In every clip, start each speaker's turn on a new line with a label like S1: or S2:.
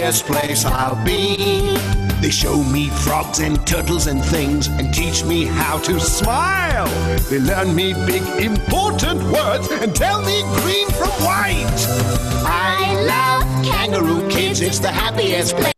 S1: happiest place I'll be. They show me frogs and turtles and things and teach me how to smile. They learn me big important words and tell me green from white. I love Kangaroo Kids, it's the happiest place.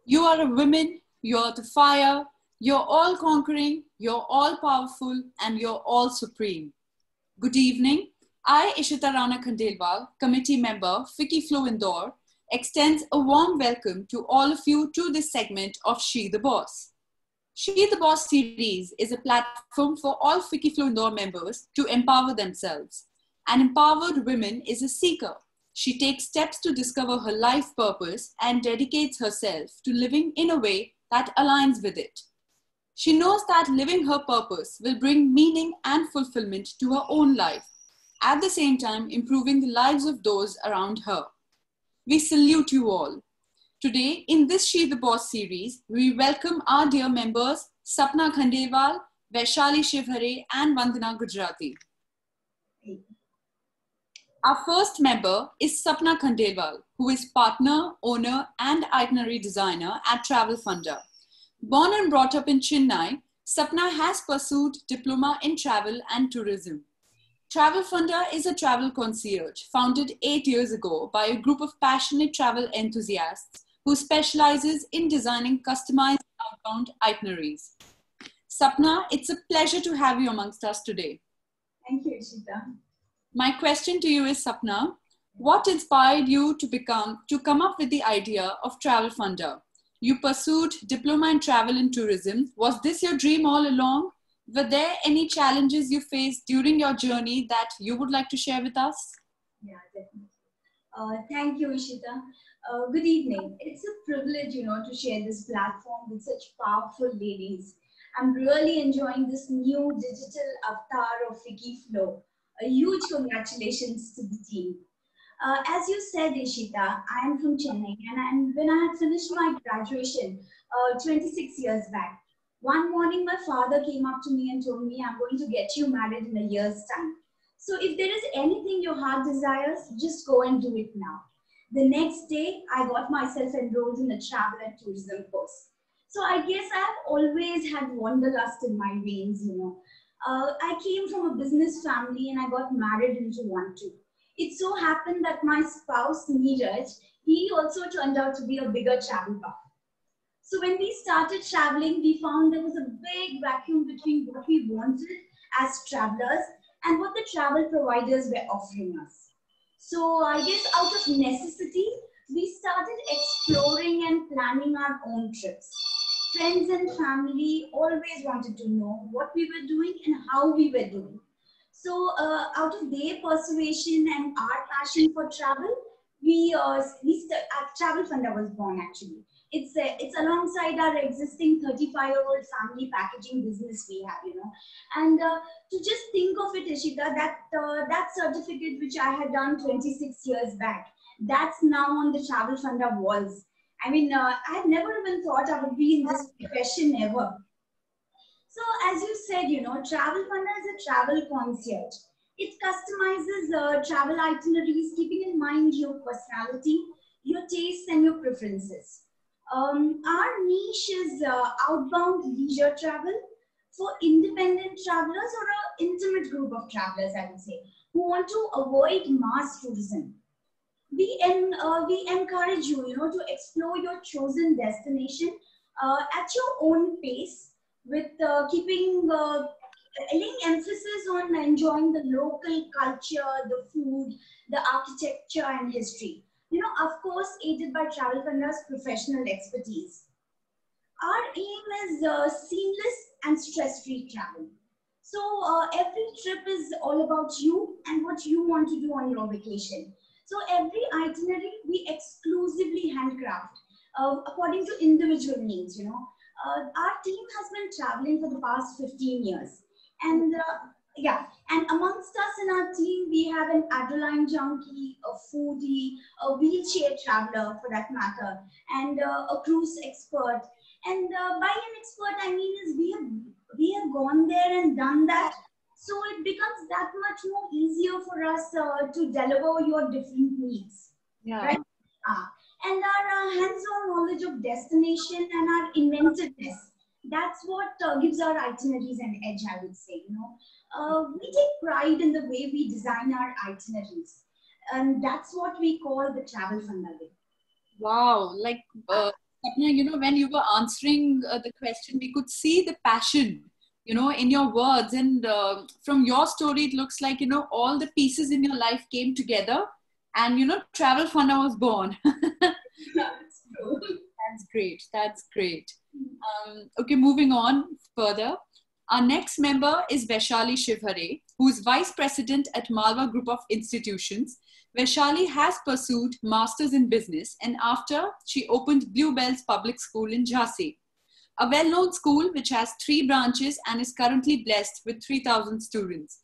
S2: You are a woman, you're the fire, you're all conquering, you're all powerful, and you're all supreme. Good evening. I, Ishita Rana Khandelwal, committee member, FICCI Flow Indore, extends a warm welcome to all of you to this segment of She the Boss. She the Boss series is a platform for all FICCI Flow Indore members to empower themselves. An empowered woman is a seeker. She takes steps to discover her life purpose and dedicates herself to living in a way that aligns with it. She knows that living her purpose will bring meaning and fulfillment to her own life, at the same time improving the lives of those around her. We salute you all. Today, in this She the Boss series, we welcome our dear members Sapna Khandelwal, Vaishali Shivhare, and Vandana Gujarati. Our first member is Sapna Khandelwal, who is partner, owner, and itinerary designer at Travel Funder. Born and brought up in Chennai, Sapna has pursued diploma in travel and tourism. Travel Funder is a travel concierge founded 8 years ago by a group of passionate travel enthusiasts who specializes in designing customized outbound itineraries. Sapna, it's a pleasure to have you amongst us today.
S3: Thank you, Ishita.
S2: My question to you is, Sapna, what inspired you to come up with the idea of Travel Funder? You pursued diploma in travel and tourism. Was this your dream all along? Were there any challenges you faced during your journey that you would like to share with us?
S3: Yeah, definitely. Thank you, Ishita. Good evening. It's a privilege, to share this platform with such powerful ladies. I'm really enjoying this new digital avatar of FICCI Flow. A huge congratulations to the team. As you said, Ishita, I am from Chennai, and when I had finished my graduation 26 years back, one morning my father came up to me and told me, I'm going to get you married in a year's time. So if there is anything your heart desires, just go and do it now. The next day, I got myself enrolled in a travel and tourism course. So I guess I've always had wanderlust in my veins, I came from a business family and I got married into one too. It so happened that my spouse, Neeraj, he also turned out to be a bigger travel buff. So when we started traveling, we found there was a big vacuum between what we wanted as travelers and what the travel providers were offering us. So I guess out of necessity, we started exploring and planning our own trips. Friends and family always wanted to know what we were doing and how we were doing. So out of their persuasion and our passion for travel, Travel Funder was born actually. It's alongside our existing 35-year-old family packaging business we have, And to just think of it, Ishita, that certificate which I had done 26 years back, that's now on the Travel Funder walls. I mean, I had never even thought I would be in this profession ever. So as you said, Travel Funder is a travel concierge. It customizes travel itineraries, keeping in mind your personality, your tastes, and your preferences. Our niche is outbound leisure travel for independent travelers or an intimate group of travelers, I would say, who want to avoid mass tourism. We encourage you, to explore your chosen destination at your own pace, with laying emphasis on enjoying the local culture, the food, the architecture, and history. Of course, aided by Travel Funder's professional expertise. Our aim is seamless and stress-free travel. So every trip is all about you and what you want to do on your vacation. So every itinerary we exclusively handcraft according to individual needs, you know. Our team has been traveling for the past 15 years. And yeah, and amongst us in our team, we have an adrenaline junkie, a foodie, a wheelchair traveler for that matter, and a cruise expert. And by an expert, I mean is we have gone there and done that. So it becomes that much more easier for us to deliver your different needs,
S2: Yeah.
S3: right? And our hands-on knowledge of destination and our inventiveness. That's what gives our itineraries an edge, I would say. You know, we take pride in the way we design our itineraries, and that's what we call the travel funding.
S2: Wow. Like, Sapna, you know, when you were answering the question, we could see the passion, you know, in your words. And from your story, it looks like, you know, all the pieces in your life came together and, you know, Travel Funda was born.
S3: That's true.
S2: That's great. That's great. Okay, moving on further. Our next member is Vaishali Shivhare, who is Vice President at Malwa Group of Institutions. Vaishali has pursued Masters in Business, and after she opened Bluebells Public School in Jhansi, a well-known school which has 3 branches and is currently blessed with 3,000 students.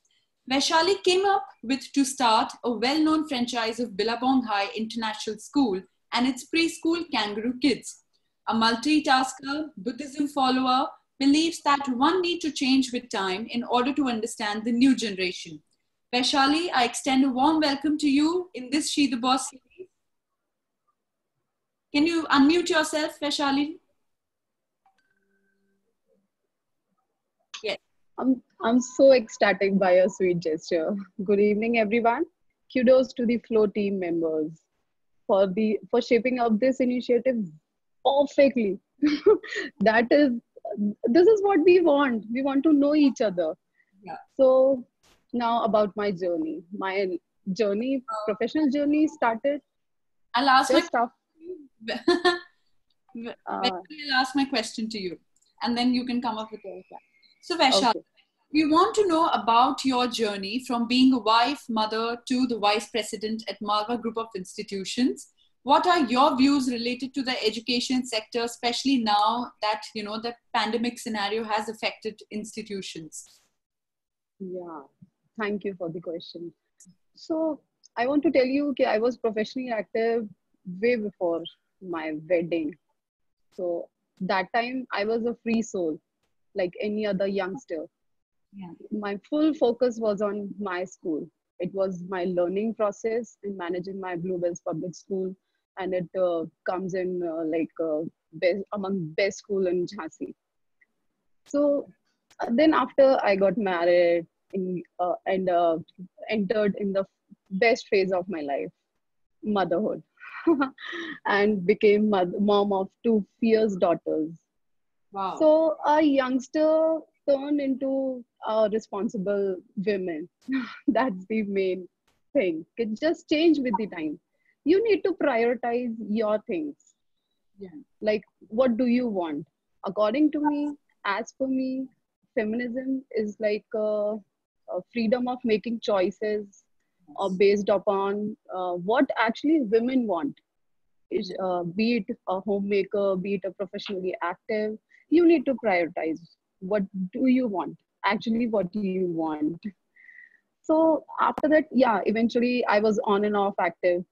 S2: Vaishali came up with to start a well-known franchise of Billabong High International School and its preschool Kangaroo Kids. A multitasker, Buddhism follower, believes that one needs to change with time in order to understand the new generation. Vaishali, I extend a warm welcome to you in this She the Boss series. Can you unmute yourself, Vaishali? Yes.
S4: I'm so ecstatic by your sweet gesture. Good evening, everyone. Kudos to the Flow team members for shaping up this initiative perfectly. This is what we want. We want to know each other.
S2: Yeah.
S4: So now about my journey. My journey, professional journey started
S2: I'll ask
S4: just after.
S2: I'll ask my question to you, and then you can come up with a reply. So, Vaishali,
S4: Okay.
S2: we want to know about your journey from being a wife, mother, to the vice president at Malwa Group of Institutions. What are your views related to the education sector, especially now that, you know, the pandemic scenario has affected institutions?
S4: Yeah, thank you for the question. So I want to tell you that I was professionally active way before my wedding. So that time I was a free soul, like any other youngster.
S2: Yeah.
S4: My full focus was on my school. It was my learning process in managing my Bluebells public school, and it comes in best, among best school in Jhansi. So then after I got married and entered in the best phase of my life, motherhood, and became mom of 2 fierce daughters.
S2: Wow.
S4: So a youngster turned into a responsible women. That's the main thing. It just change with the time. You need to prioritize your things.
S2: Yeah.
S4: Like, what do you want? According to me, as per me, feminism is like a freedom of making choices based upon what actually women want. Be it a homemaker, be it a professionally active, you need to prioritize what do you want, actually what do you want. So after that, yeah, eventually I was on and off active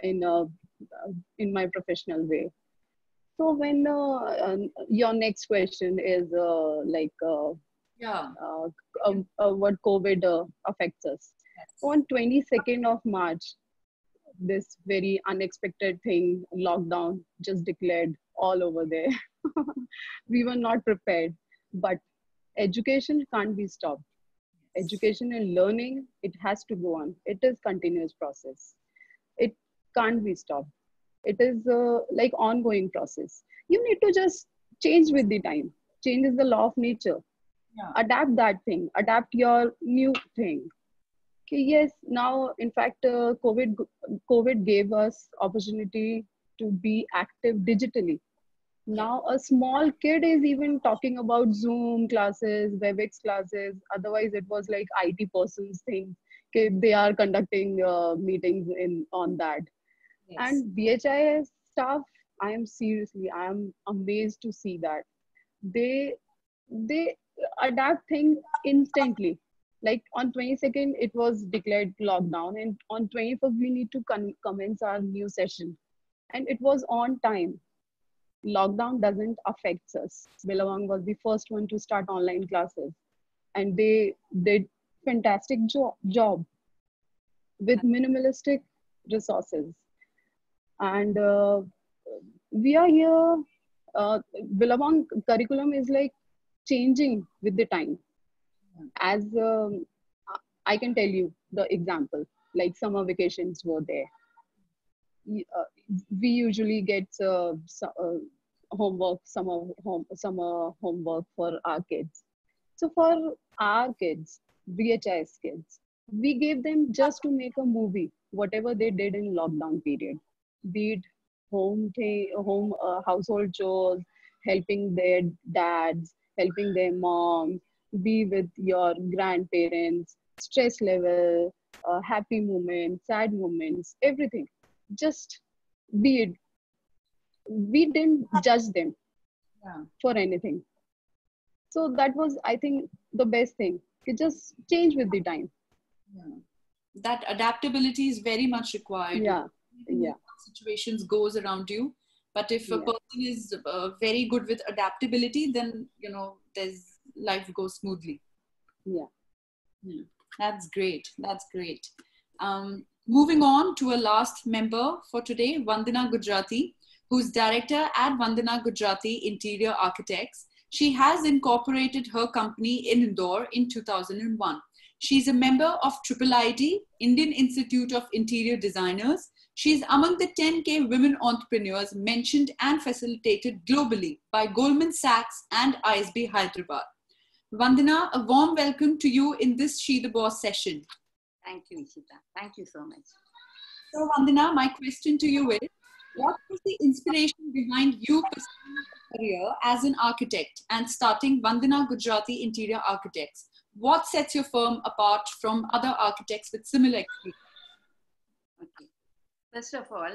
S4: in uh, in my professional way. So when your next question is
S2: Yeah.
S4: what COVID affects us. On 22nd of March, this very unexpected thing, lockdown, just declared all over there. We were not prepared, but education can't be stopped. Education and learning, it has to go on. It is continuous process. It can't be stopped. It is like ongoing process. You need to just change with the time. Change is the law of nature.
S2: Yeah.
S4: Adapt that thing, adapt your new thing. Okay, yes, now in fact, COVID gave us opportunity to be active digitally. Now a small kid is even talking about Zoom classes, WebEx classes. Otherwise, it was like IT persons thing. Okay, they are conducting meetings in on that.
S2: Yes.
S4: And BHI staff I am amazed to see that they adapt things instantly. Like on 22nd, it was declared lockdown, and on 21st, we need to commence our new session, and it was on time. Lockdown doesn't affect us. Billabong was the first one to start online classes, and they did fantastic job with minimalistic resources. And we are here. Billabong curriculum is like changing with the time. As I can tell you the example, like summer vacations were there. We usually get homework, summer homework for our kids. So for our kids, VHS kids, we gave them just to make a movie, whatever they did in lockdown period, be it home household chores, helping their dads, helping their moms, be with your grandparents, stress level, happy moments, sad moments, everything. Just be it. We didn't judge them
S2: Yeah.
S4: for anything. So that was, I think, the best thing. It just change with the time.
S2: Yeah. That adaptability is very much required.
S4: Yeah, yeah,
S2: Situations goes around you, but if a
S4: yeah,
S2: person is very good with adaptability, then there's life goes smoothly.
S4: yeah.
S2: Yeah. That's great. That's great. Moving on to a last member for today, Vandana Gujarati, who's director at Vandana Gujarati Interior Architects. She has incorporated her company in Indore in 2001. She's a member of IIIT, Indian Institute of Interior Designers. She's among the 10K women entrepreneurs mentioned and facilitated globally by Goldman Sachs and ISB Hyderabad. Vandana, a warm welcome to you in this She the Boss session.
S5: Thank you, Ishita. Thank you so much.
S2: So Vandana, my question to you is, what was the inspiration behind you pursuing a career as an architect and starting Vandana Gujarati Interior Architects? What sets your firm apart from other architects with similar experience?
S5: Okay. First of all,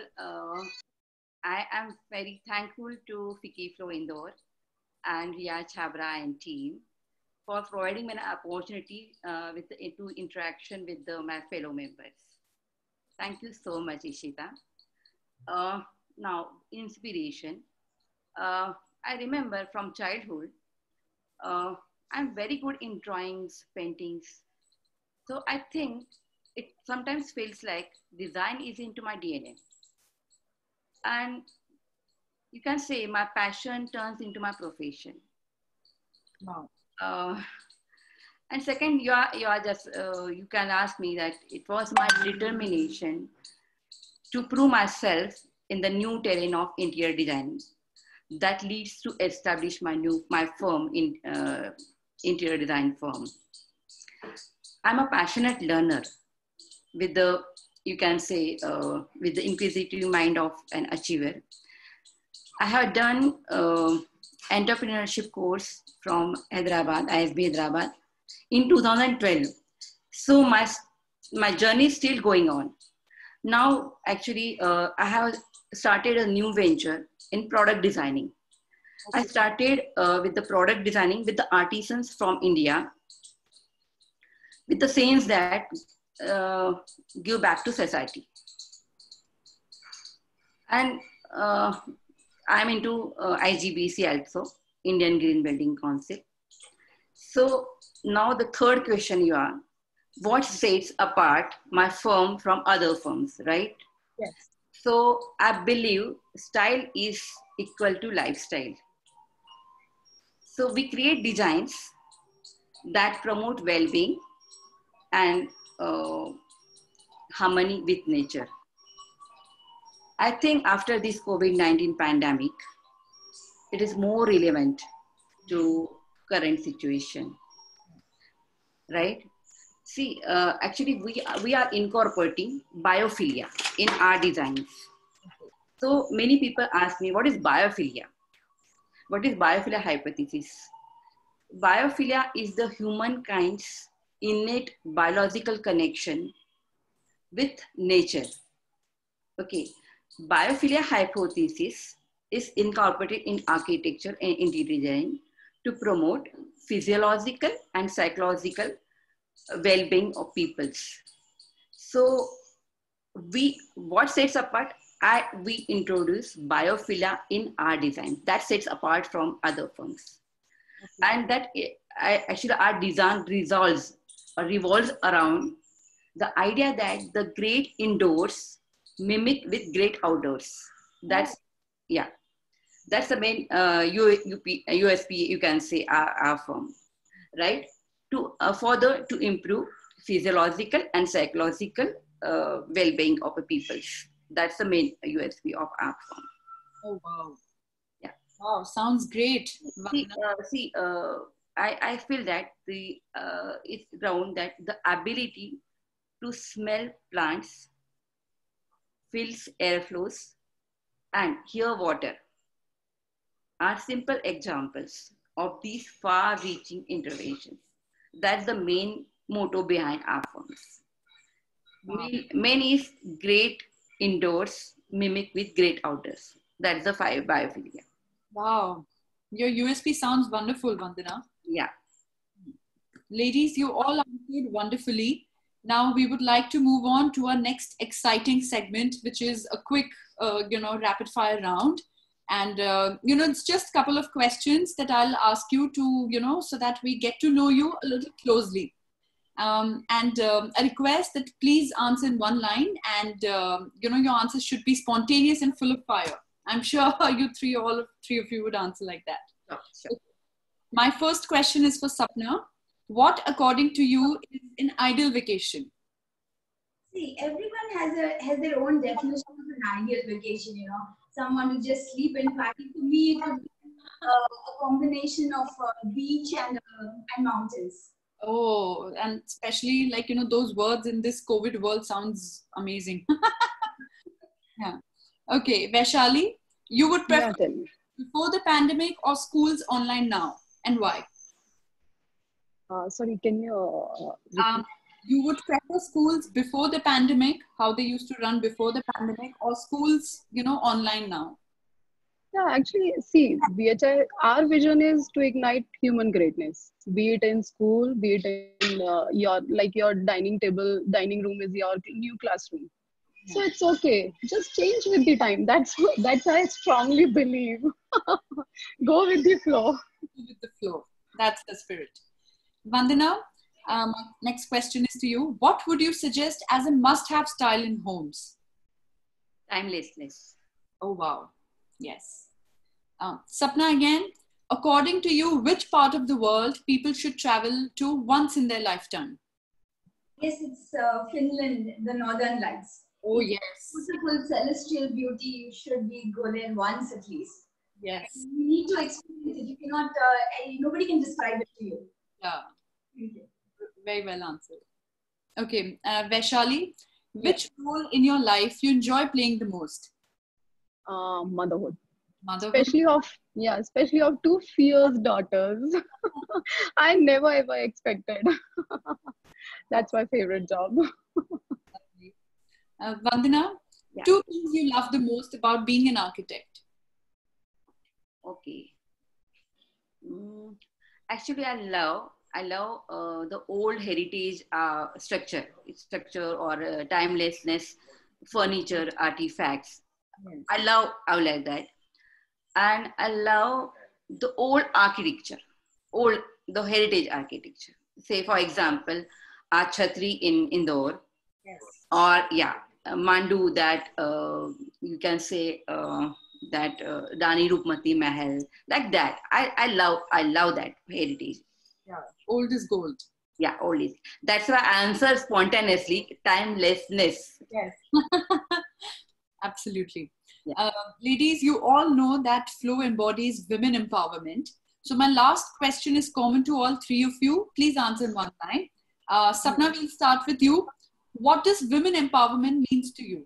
S5: I am very thankful to FICCI Flow Indore and Ria Chabra and team for providing me an opportunity to interaction with my fellow members. Thank you so much, Ishita. Now, inspiration. I remember from childhood, I'm very good in drawings, paintings. So I think it sometimes feels like design is into my DNA. And you can say my passion turns into my profession.
S2: Wow.
S5: And second, you can ask me that it was my determination to prove myself in the new terrain of interior design that leads to establish my firm in interior design firm. I'm a passionate learner with the, you can say, with the inquisitive mind of an achiever. I have done entrepreneurship course from Hyderabad, ISB Hyderabad in 2012. So my journey is still going on. Now, actually, I have started a new venture in product designing. Okay. I started with the product designing with the artisans from India, with the sense that give back to society. And I'm into IGBC also, Indian Green Building Council. So now the third question you are, what sets apart my firm from other firms, right?
S2: Yes.
S5: So I believe style is equal to lifestyle. So we create designs that promote well-being and harmony with nature. I think after this COVID-19 pandemic, it is more relevant to current situation, right? See, actually we are incorporating biophilia in our designs. So many people ask me, what is biophilia? What is biophilia hypothesis? Biophilia is the humankind's innate biological connection with nature. Okay, biophilia hypothesis is incorporated in architecture and interior design to promote physiological and psychological well-being of peoples. So what sets apart, we introduce biophilia in our design. That sets apart from other firms. And that actually our design revolves around the idea that the great indoors mimic with great outdoors. That's, yeah, that's the main USP, you can say, our firm, right? To further to improve physiological and psychological well-being of the people. That's the main USP of our firm.
S2: Oh, wow.
S5: Yeah.
S2: Wow, sounds great.
S5: I feel that it's around that the ability to smell plants, feels airflows, and hear water are simple examples of these far-reaching interventions. That's the main motto behind our firms.
S2: Wow.
S5: Main is great indoors, mimic with great outdoors. That's the biophilia.
S2: Wow. Your USP sounds wonderful, Vandana.
S5: Yeah.
S2: Ladies, you all answered wonderfully. Now we would like to move on to our next exciting segment, which is a quick, rapid fire round. And, it's just a couple of questions that I'll ask you to, so that we get to know you a little closely. A request that please answer in one line, and, your answers should be spontaneous and full of fire. I'm sure all three of you would answer like that.
S5: Oh, sure.
S2: My first question is for Sapna. What, according to you, is an ideal vacation?
S3: See, everyone has their own definition of an ideal vacation, Someone to just sleep and party. To me, it would be a combination of beach and mountains.
S2: Oh, and especially those words in this COVID world sounds amazing. Yeah. Okay, Vaishali, you would prefer before the pandemic or schools online now, and why?
S4: Sorry, can you
S2: you would prefer schools before the pandemic, how they used to run before the pandemic, or schools, online now?
S4: Yeah, actually, see, BHI, our vision is to ignite human greatness, be it in school, be it in your dining room is your new classroom. So it's okay. Just change with the time. That's I strongly believe. Go with the flow.
S2: With the flow. That's the spirit. Vandana, next question is to you. What would you suggest as a must-have style in homes?
S5: Timelessness.
S2: Oh, wow. Yes. Sapna, again, according to you, which part of the world people should travel to once in their lifetime?
S3: Yes, it's Finland, the Northern Lights.
S2: Oh, yes.
S3: Beautiful celestial beauty. You should go there once at least.
S2: Yes.
S3: You need to experience it. You cannot, nobody can describe it to you.
S2: Yeah. Very well answered. Okay, Vaishali, which role in your life you enjoy playing the most?
S4: Motherhood.
S2: Motherhood.
S4: Especially of two fierce daughters. I never ever expected. That's my favorite job.
S2: Vandana, two things you love the most about being an architect.
S5: Okay. Actually, I love the old heritage structure or timelessness, furniture, artifacts. Yes. I like that. And I love the old architecture, the heritage architecture. Say, for example, our Chhatri in Indore.
S2: Yes.
S5: Or, Mandu, that you can say that Rani Rupmati Mahal, like that. I love that heritage.
S2: Yeah, old is gold.
S5: Yeah, old is. That's why I answer spontaneously, timelessness.
S2: Yes. Absolutely. Yeah. Ladies, you all know that flow embodies women empowerment. So my last question is common to all three of you. Please answer in one line. Sapna, we'll start with you. What does women empowerment means to you?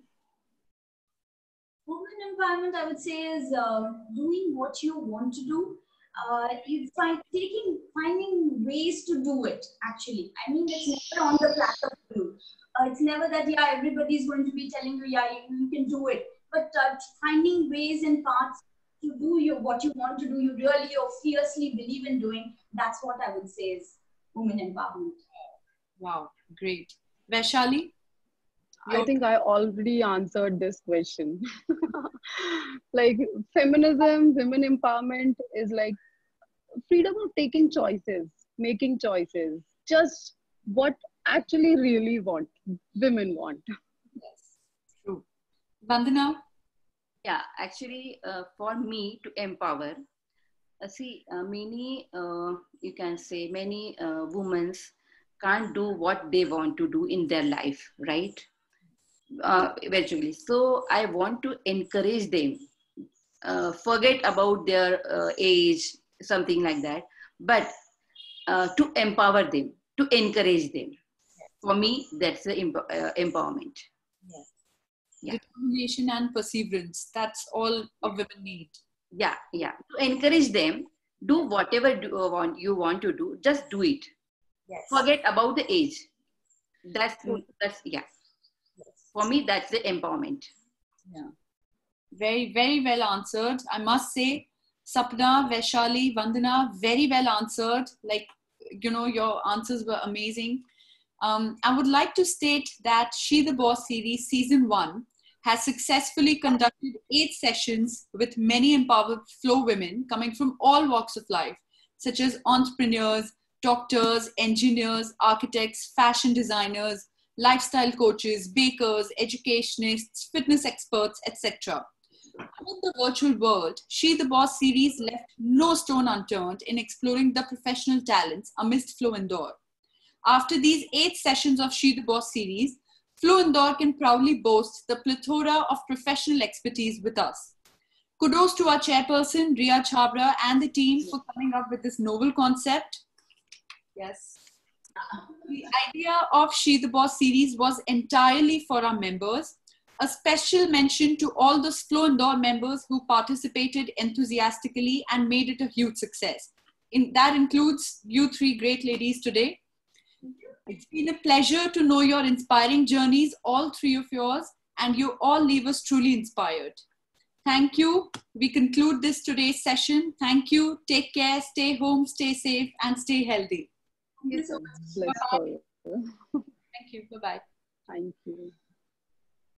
S3: Women empowerment, I would say, is doing what you want to do. It's like finding ways to do it, actually. I mean, it's never on the platter for you. It's never that, everybody's going to be telling you, you can do it. But finding ways and paths to do what you want to do, you really or fiercely believe in doing, that's what I would say is women empowerment.
S2: Wow, great. Vaishali?
S4: I think I already answered this question. Like feminism, women empowerment is like freedom of taking choices, making choices, just what actually really women want.
S2: Yes, true. Vandana?
S5: Yeah, actually, for me to empower, see, many, you can say, many women can't do what they want to do in their life, right? Eventually. So I want to encourage them, forget about their age, something like that, but to empower them, to encourage them. For me, that's the empowerment.
S2: Yes.
S5: Yeah.
S2: Determination and perseverance. That's all a women need.
S5: Yeah, yeah. To encourage them, do whatever you want to do, just do it.
S2: Yes.
S5: Forget about the age. That's yeah.
S2: Yes.
S5: For me, that's the empowerment.
S2: Yeah. Very, very well answered. I must say, Sapna, Vaishali, Vandana, very well answered. Like, you know, your answers were amazing. I would like to state that She the Boss series season 1 has successfully conducted 8 sessions with many empowered flow women coming from all walks of life, such as entrepreneurs, doctors, engineers, architects, fashion designers, lifestyle coaches, bakers, educationists, fitness experts, etc. In the virtual world, She the Boss series left no stone unturned in exploring the professional talents amidst Flow Indore. After these 8 sessions of She the Boss series, Flow Indore can proudly boast the plethora of professional expertise with us. Kudos to our chairperson, Ria Chabra, and the team for coming up with this novel concept. Yes. The idea of She the Boss series was entirely for our members. A special mention to all those Flow Indore members who participated enthusiastically and made it a huge success. That includes you 3 great ladies today. It's been a pleasure to know your inspiring journeys, all 3 of yours, and you all leave us truly inspired. Thank you. We conclude this today's session. Thank you. Take care. Stay home, stay safe, and stay healthy.
S3: Thank you so much.
S4: Blissful.
S2: Thank you. Bye-bye.
S4: Thank you.